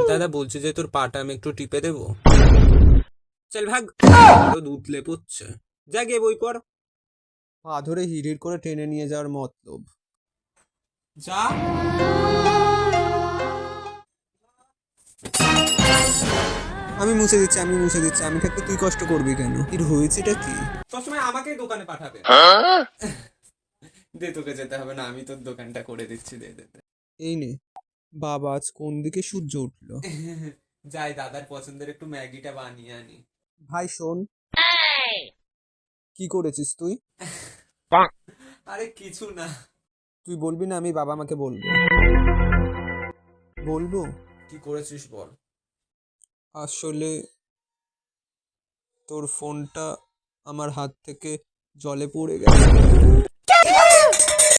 দাদা বলছে যে তোর পাটা আমি একটু টিপে দেবো। চল ভাগ, আরো দুধলে পড়ছে। যা গিয়ে বই পড়। পা ধরে হিড়হিড় করে টেনে নিয়ে যাওয়ার মতলব। যা। আমি মুছে দিচ্ছি, আমি থাকতে তুই কষ্ট করবি কেন? এর হয়েছেটা কি? সবসময় আমাকেই দোকানে পাঠাবে। দে, তোকে যেতে হবে না, আমি তোর দোকানটা করে দিচ্ছি। দে দে দে। এই নে বাবা, আজ কোন দিকে সূর্য উঠলো? যাই দাদার পছন্দের একটু ম্যাগিটা বানিয়ে আনি। ভাই শোন, কি করেছিস তুই? আরে কিছু না। তুই বলবি না? আমি বাবা মাকে বলবো। বলবো? কি করেছিস বল। আসলে তোর ফোনটা আমার হাত থেকে জলে পড়ে গেছে।